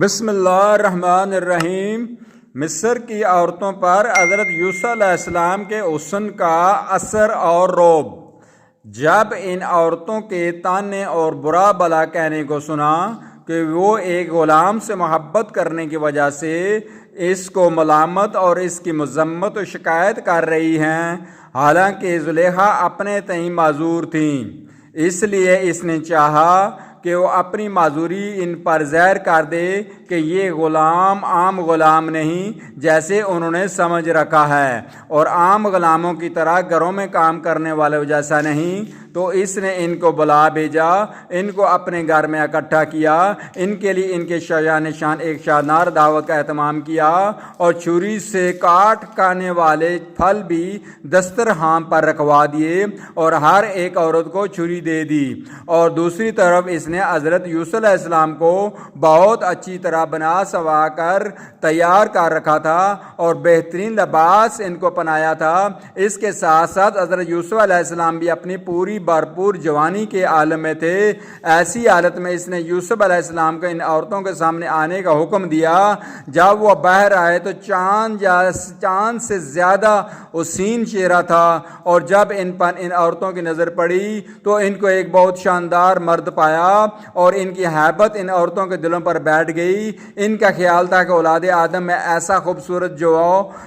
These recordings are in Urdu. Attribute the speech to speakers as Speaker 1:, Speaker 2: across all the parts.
Speaker 1: بسم اللہ الرحمن الرحیم۔ مصر کی عورتوں پر حضرت یوسف علیہ السلام کے حسن کا اثر اور رعب۔ جب ان عورتوں کے طعنے اور برا بھلا کہنے کو سنا کہ وہ ایک غلام سے محبت کرنے کی وجہ سے اس کو ملامت اور اس کی مذمت و شکایت کر رہی ہیں، حالانکہ زلیخا اپنے تئیں معذور تھیں، اس لیے اس نے چاہا کہ وہ اپنی معذوری ان پر ظاہر کر دے کہ یہ غلام عام غلام نہیں جیسے انہوں نے سمجھ رکھا ہے، اور عام غلاموں کی طرح گھروں میں کام کرنے والے جیسا نہیں۔ تو اس نے ان کو بلا بھیجا، ان کو اپنے گھر میں اکٹھا کیا، ان کے لیے ان کے شایان نشان ایک شاندار دعوت کا اہتمام کیا، اور چھری سے کاٹ کھانے والے پھل بھی دسترخوان پر رکھوا دیے اور ہر ایک عورت کو چھری دے دی۔ اور دوسری طرف اس نے حضرت یوسف علیہ السلام کو بہت اچھی طرح بنا سوا کر تیار کر رکھا تھا اور بہترین لباس ان کو پہنایا تھا۔ اس کے ساتھ ساتھ حضرت یوسف علیہ السلام بھی اپنی پوری بھرپور جوانی کے عالم میں تھے۔ ایسی حالت میں اس نے یوسف علیہ السلام کو ان عورتوں کے سامنے آنے کا حکم دیا۔ جب وہ باہر آئے تو چاند سے زیادہ حسین چہرہ تھا، اور جب ان پر ان عورتوں کی نظر پڑی تو ان کو ایک بہت شاندار مرد پایا اور ان کی ہیبت ان عورتوں کے دلوں پر بیٹھ گئی۔ ان کا خیال تھا کہ اولاد آدم میں ایسا خوبصورت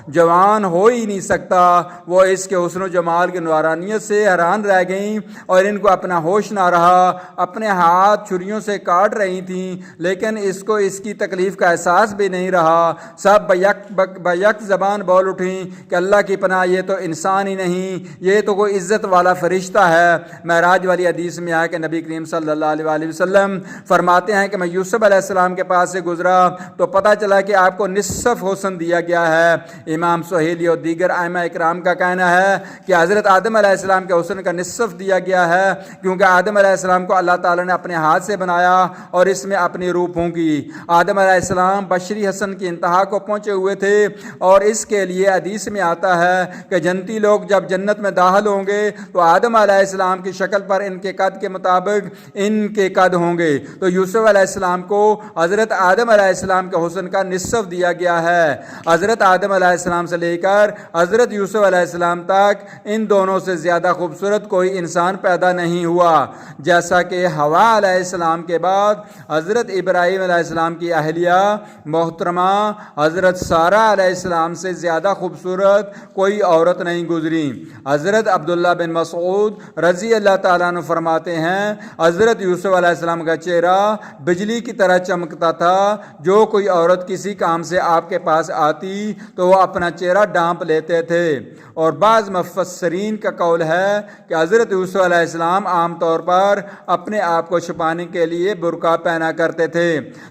Speaker 1: جوان ہو ہی نہیں سکتا۔ وہ اس کے حسن و جمال کی نورانیت سے حیران رہ گئیں اور ان کو اپنا ہوش نہ رہا۔ اپنے ہاتھ چھریوں سے کاٹ رہی تھیں، لیکن اس کو اس کی تکلیف کا احساس بھی نہیں رہا۔ سب بیک زبان بول اٹھیں کہ اللہ کی پناہ، یہ تو انسان ہی نہیں، یہ تو کوئی عزت والا فرشتہ ہے۔ معراج والی حدیث میں آیا کہ نبی کریم صلی اللہ علیہ وسلم فرماتے ہیں کہ میں یوسف علیہ السلام کے پاس سے گزرا تو پتہ چلا کہ آپ کو نصف حسن دیا گیا ہے۔ امام سہیلی اور دیگر ائمہ اکرام کا کہنا ہے کہ حضرت آدم علیہ السلام کے حسن کا نصف دیا گیا ہے، کیونکہ آدم علیہ السلام کو اللہ تعالیٰ نے اپنے ہاتھ سے بنایا اور اس میں اپنی روح پھونکی۔ آدم علیہ السلام بشری حسن کی انتہا کو پہنچے ہوئے تھے، اور اس کے لیے حدیث میں آتا ہے کہ جنتی لوگ جب جنت میں داخل ہوں گے تو آدم علیہ السلام کی شکل پر ان کے قد کے مطابق ان کے قد ہوں گے۔ تو یوسف علیہ السلام کو حضرت آدم علیہ السلام کے حسن کا نصف دیا گیا ہے۔ حضرت آدم علیہ السلام سے لے کر حضرت یوسف علیہ السلام تک ان دونوں سے زیادہ خوبصورت کوئی انسان پیدا نہیں ہوا۔ جیسا کہ حوا علیہ السلام کے بعد حضرت ابراہیم علیہ السلام کی اہلیہ محترمہ حضرت سارہ علیہ السلام سے زیادہ خوبصورت کوئی عورت نہیں گزری۔ حضرت عبداللہ بن مسعود رضی اللہ تعالیٰ عنہ فرماتے ہیں، حضرت یوسف علیہ السلام کا چہرہ بجلی کی طرح چمکتا تھا۔ جو کوئی عورت کسی کام سے آپ کے پاس آتی تو وہ اپنا چہرہ ڈھانپ لیتے تھے۔ اور بعض مفسرین کا قول ہے کہ حضرت یوسف علیہ السلام عام طور پر اپنے آپ کو چھپانے کے لیے برقع پہنا کرتے تھے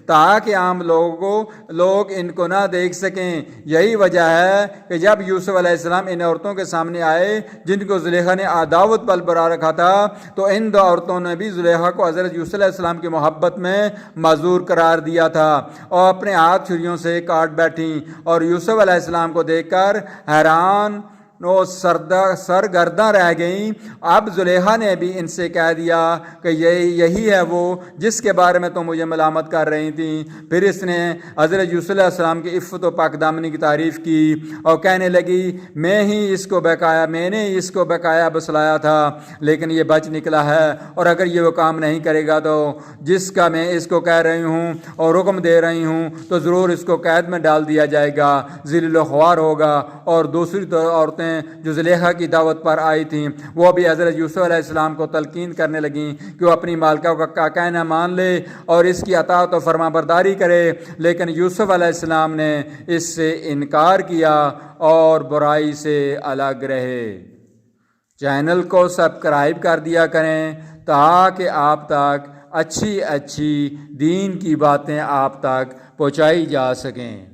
Speaker 1: تاکہ عام لوگ ان کو نہ دیکھ سکیں۔ یہی وجہ ہے کہ جب یوسف علیہ السلام ان عورتوں کے سامنے آئے جن کو زلیخا نے عداوت پل برا رکھا تھا، تو ان دو عورتوں نے بھی زلیخا کو حضرت یوسف علیہ السلام کی محبت میں معذور قرار دیا تھا اور اپنے ہاتھ چھریوں سے کاٹ بیٹھیں، اور یوسف علیہ السلام کو دیکھ کر حیران وہ سرگرداں رہ گئیں۔ اب زلیخا نے بھی ان سے کہہ دیا کہ یہی ہے وہ جس کے بارے میں تم مجھے ملامت کر رہی تھیں۔ پھر اس نے حضرت یوسف علیہ السلام کی عفت و پاک دامنی کی تعریف کی اور کہنے لگی، میں نے اس کو بقایا بسلایا تھا، لیکن یہ بچ نکلا ہے، اور اگر یہ وہ کام نہیں کرے گا تو جس کا میں اس کو کہہ رہی ہوں اور حکم دے رہی ہوں تو ضرور اس کو قید میں ڈال دیا جائے گا، ذلیل و خوار ہوگا۔ اور دوسری طرف عورتیں جو زلیخا کی دعوت پر آئی تھیں وہ بھی حضرت یوسف علیہ السلام کو تلقین کرنے لگیں کہ وہ اپنی مالکہ کا کہنا مان لے اور اس کی اطاعت و فرما برداری کرے، لیکن یوسف علیہ السلام نے اس سے انکار کیا اور برائی سے الگ رہے۔ چینل کو سبسکرائب کر دیا کریں تاکہ آپ تک اچھی دین کی باتیں آپ تک پہنچائی جا سکیں۔